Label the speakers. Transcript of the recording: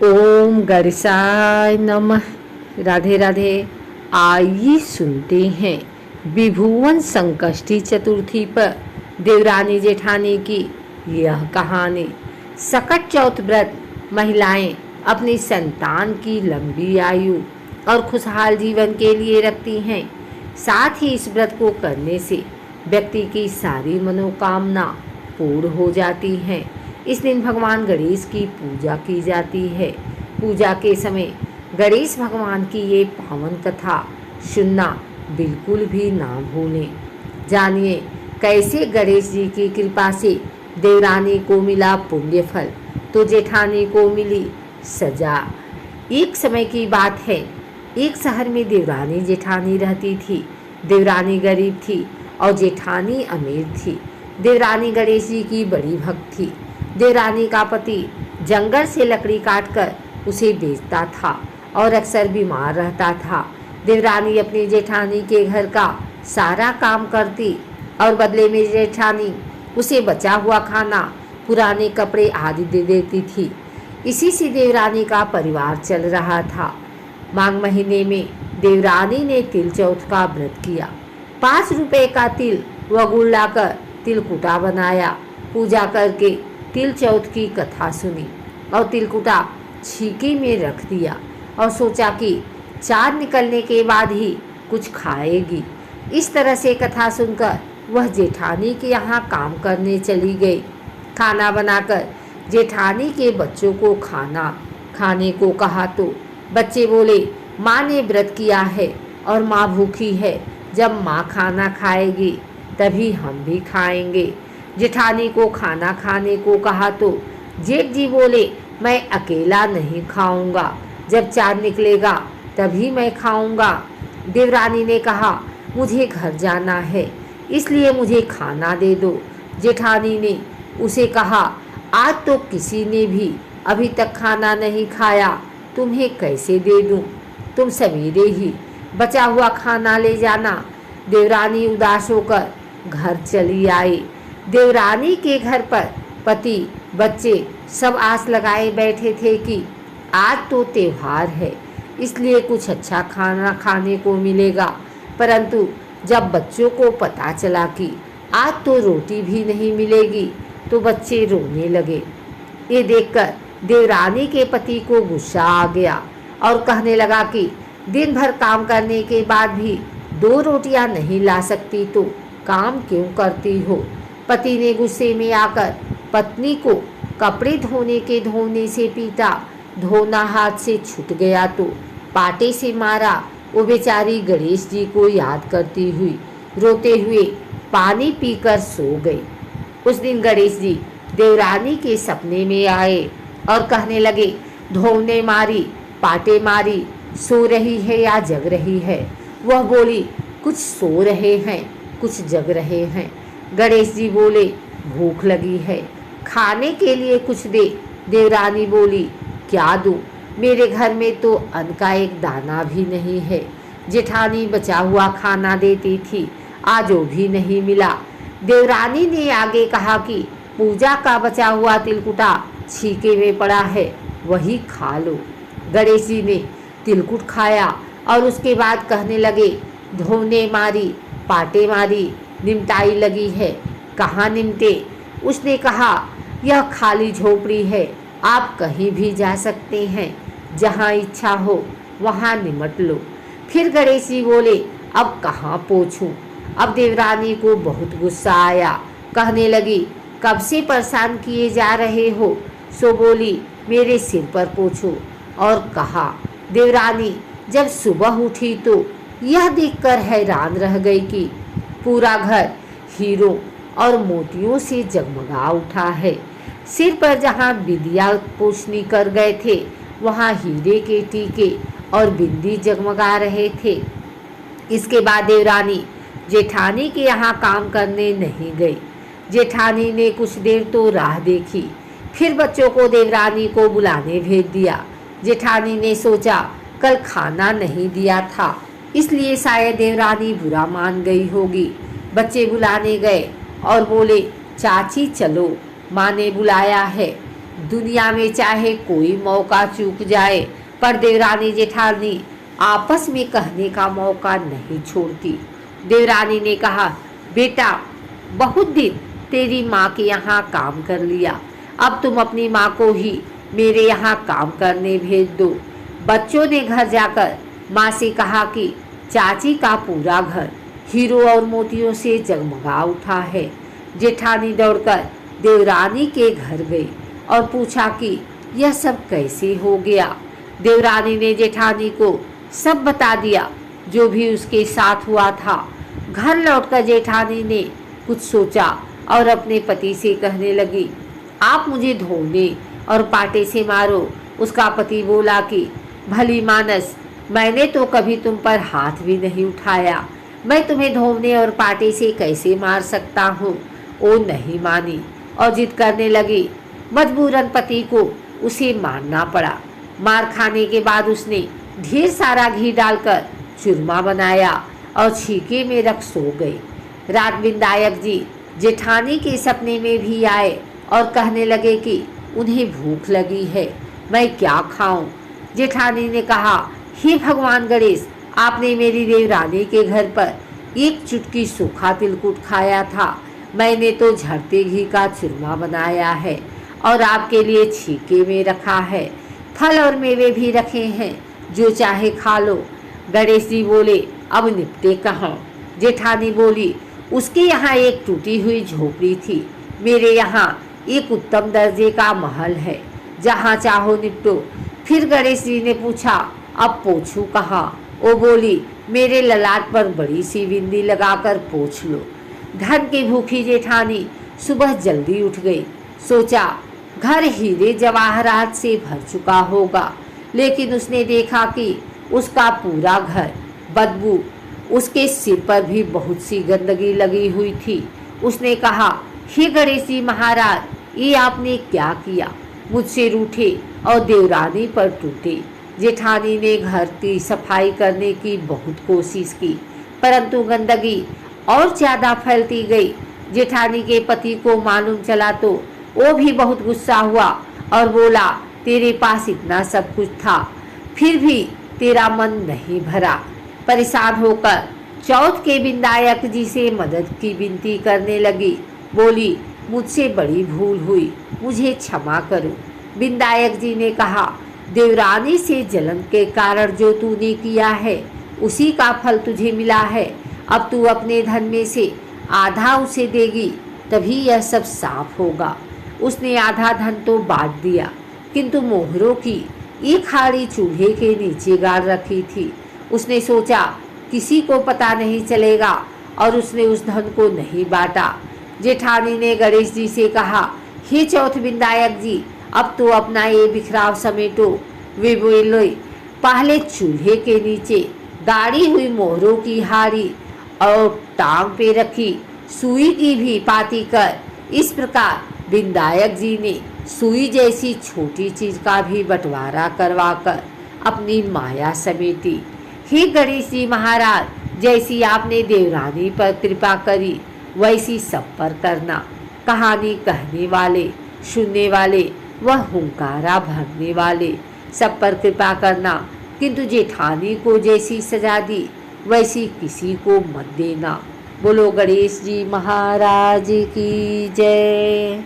Speaker 1: ओम गणेशाय नमः। राधे राधे। आइए सुनते हैं विभुवन संकष्टी चतुर्थी पर देवरानी जेठानी की यह कहानी। सकट चौथ व्रत महिलाएं अपनी संतान की लंबी आयु और खुशहाल जीवन के लिए रखती हैं। साथ ही इस व्रत को करने से व्यक्ति की सारी मनोकामना पूर्ण हो जाती हैं। इस दिन भगवान गणेश की पूजा की जाती है। पूजा के समय गणेश भगवान की ये पावन कथा सुनना बिल्कुल भी ना भूलें। जानिए कैसे गणेश जी की कृपा से देवरानी को मिला पुण्य फल तो जेठानी को मिली सजा। एक समय की बात है, एक शहर में देवरानी जेठानी रहती थी। देवरानी गरीब थी और जेठानी अमीर थी। देवरानी गणेश जी की बड़ी भक्त थी। देवरानी का पति जंगल से लकड़ी काटकर उसे बेचता था और अक्सर बीमार रहता था। देवरानी अपनी जेठानी के घर का सारा काम करती और बदले में जेठानी उसे बचा हुआ खाना, पुराने कपड़े आदि दे देती थी। इसी से देवरानी का परिवार चल रहा था। माघ महीने में देवरानी ने तिल चौथ का व्रत किया। 5 रुपए का तिल व गुड़ लाकर तिलकुटा बनाया। पूजा करके तिल चौथ की कथा सुनी और तिलकुटा छीके में रख दिया और सोचा कि चाँद निकलने के बाद ही कुछ खाएगी। इस तरह से कथा सुनकर वह जेठानी के यहाँ काम करने चली गई। खाना बनाकर जेठानी के बच्चों को खाना खाने को कहा तो बच्चे बोले, माँ ने व्रत किया है और माँ भूखी है। जब माँ खाना खाएगी तभी हम भी खाएंगे। जेठानी को खाना खाने को कहा तो जेठ जी बोले, मैं अकेला नहीं खाऊंगा, जब चाँद निकलेगा तभी मैं खाऊंगा। देवरानी ने कहा, मुझे घर जाना है इसलिए मुझे खाना दे दो। जेठानी ने उसे कहा, आज तो किसी ने भी अभी तक खाना नहीं खाया, तुम्हें कैसे दे दूं? तुम सवेरे ही बचा हुआ खाना ले जाना। देवरानी उदास होकर घर चली आई। देवरानी के घर पर पति बच्चे सब आस लगाए बैठे थे कि आज तो त्योहार है इसलिए कुछ अच्छा खाना खाने को मिलेगा। परंतु जब बच्चों को पता चला कि आज तो रोटी भी नहीं मिलेगी तो बच्चे रोने लगे। ये देखकर देवरानी के पति को गुस्सा आ गया और कहने लगा कि दिन भर काम करने के बाद भी 2 रोटियां नहीं ला सकती तो काम क्यों करती हो? पति ने गुस्से में आकर पत्नी को कपड़े धोने से पीटा। धोना हाथ से छूट गया तो पाटे से मारा। वो बेचारी गणेश जी को याद करती हुई रोते हुए पानी पीकर सो गई। उस दिन गणेश जी देवरानी के सपने में आए और कहने लगे, धोने मारी, पाटे मारी, सो रही है या जग रही है? वह बोली, कुछ सो रहे हैं कुछ जग रहे हैं। गणेश जी बोले, भूख लगी है, खाने के लिए कुछ दे। देवरानी बोली, क्या दूं? मेरे घर में तो अन्न का एक दाना भी नहीं है। जेठानी बचा हुआ खाना देती थी, आज वो भी नहीं मिला। देवरानी ने आगे कहा कि पूजा का बचा हुआ तिलकुटा छीके में पड़ा है, वही खा लो। गणेश जी ने तिलकुट खाया और उसके बाद कहने लगे, धोने मारी, पाटे मारी, निमताई लगी है, कहाँ निमटे? उसने कहा, यह खाली झोपड़ी है, आप कहीं भी जा सकते हैं, जहाँ इच्छा हो वहाँ निमट लो। फिर गणेश जी बोले, अब कहाँ पोंछूं? अब देवरानी को बहुत गुस्सा आया। कहने लगी, कब से परेशान किए जा रहे हो? सो बोली, मेरे सिर पर पोंछो। और कहा। देवरानी जब सुबह उठी तो यह देखकर हैरान रह गई कि पूरा घर हीरों और मोतियों से जगमगा उठा है। सिर पर जहाँ बिंदिया पोंछनी कर गए थे वहाँ हीरे के टीके और बिंदी जगमगा रहे थे। इसके बाद देवरानी जेठानी के यहाँ काम करने नहीं गई। जेठानी ने कुछ देर तो राह देखी, फिर बच्चों को देवरानी को बुलाने भेज दिया। जेठानी ने सोचा, कल खाना नहीं दिया था इसलिए शायद देवरानी बुरा मान गई होगी। बच्चे बुलाने गए और बोले, चाची चलो, माँ ने बुलाया है। दुनिया में चाहे कोई मौका चूक जाए, पर देवरानी जेठानी आपस में कहने का मौका नहीं छोड़ती। देवरानी ने कहा, बेटा बहुत दिन तेरी माँ के यहाँ काम कर लिया, अब तुम अपनी माँ को ही मेरे यहाँ काम करने भेज दो। बच्चों ने घर जाकर माँ से कहा कि चाची का पूरा घर हीरो और मोतियों से जगमगा उठा है। जेठानी दौड़कर देवरानी के घर गई और पूछा कि यह सब कैसे हो गया। देवरानी ने जेठानी को सब बता दिया जो भी उसके साथ हुआ था। घर लौटकर जेठानी ने कुछ सोचा और अपने पति से कहने लगी, आप मुझे धोने और पाटे से मारो। उसका पति बोला कि भली मानस, मैंने तो कभी तुम पर हाथ भी नहीं उठाया, मैं तुम्हें धोने और पाटे से कैसे मार सकता हूँ। वो नहीं मानी और जिद करने लगी। मजबूरन पति को उसे मारना पड़ा। मार खाने के बाद उसने ढेर सारा घी डालकर चूरमा बनाया और छीके में रख सो गई। रात विनायक जी जेठानी के सपने में भी आए और कहने लगे कि उन्हें भूख लगी है, मैं क्या खाऊं। जेठानी ने कहा, हे भगवान गणेश, आपने मेरी देवरानी के घर पर एक चुटकी सूखा तिलकुट खाया था, मैंने तो झड़ते घी का चूरमा बनाया है और आपके लिए छीके में रखा है। फल और मेवे भी रखे हैं, जो चाहे खा लो। गणेश जी बोले, अब निपटे कहाँ। जेठानी बोली, उसके यहाँ एक टूटी हुई झोपड़ी थी, मेरे यहाँ एक उत्तम दर्जे का महल है, जहाँ चाहो निपटो। फिर गणेश जी ने पूछा, अब पोछूं कहाँ। वो बोली, मेरे ललाट पर बड़ी सी बिंदी लगाकर पोछ लो। धन की भूखी जेठानी सुबह जल्दी उठ गई। सोचा घर हीरे जवाहरात से भर चुका होगा, लेकिन उसने देखा कि उसका पूरा घर बदबू, उसके सिर पर भी बहुत सी गंदगी लगी हुई थी। उसने कहा, हे गणेश जी महाराज, ये आपने क्या किया, मुझसे रूठे और देवरानी पर टूटे। जेठानी ने घर की सफाई करने की बहुत कोशिश की, परंतु गंदगी और ज़्यादा फैलती गई। जेठानी के पति को मालूम चला तो वो भी बहुत गुस्सा हुआ और बोला, तेरे पास इतना सब कुछ था, फिर भी तेरा मन नहीं भरा। परेशान होकर चौथ के विनायक जी से मदद की विनती करने लगी। बोली, मुझसे बड़ी भूल हुई, मुझे क्षमा करो। विनायक जी ने कहा, देवरानी से जलन के कारण जो तूने किया है, उसी का फल तुझे मिला है। अब तू अपने धन में से आधा उसे देगी, तभी यह सब साफ होगा। उसने आधा धन तो बांट दिया, किंतु मोहरों की एक हाड़ी चूल्हे के नीचे गाड़ रखी थी। उसने सोचा किसी को पता नहीं चलेगा और उसने उस धन को नहीं बांटा। जेठानी ने गणेश जी से कहा, हे चौथ विनायक जी, अब तो अपना ये बिखराव समेटो। वे बोले, पहले चूल्हे के नीचे गाड़ी हुई मोहरों की हाड़ी और टांग पे रखी सुई की भी पाती कर। इस प्रकार विनायक जी ने सुई जैसी छोटी चीज का भी बंटवारा करवाकर अपनी माया समेटी। हे गणेश जी महाराज, जैसी आपने देवरानी पर कृपा करी, वैसी सब पर करना। कहानी कहने वाले, सुनने वाले व हुंकारा भरने वाले सब पर कृपा करना, किंतु जेठानी को जैसी सजा दी वैसी किसी को मत देना। बोलो गणेश जी महाराज की जय।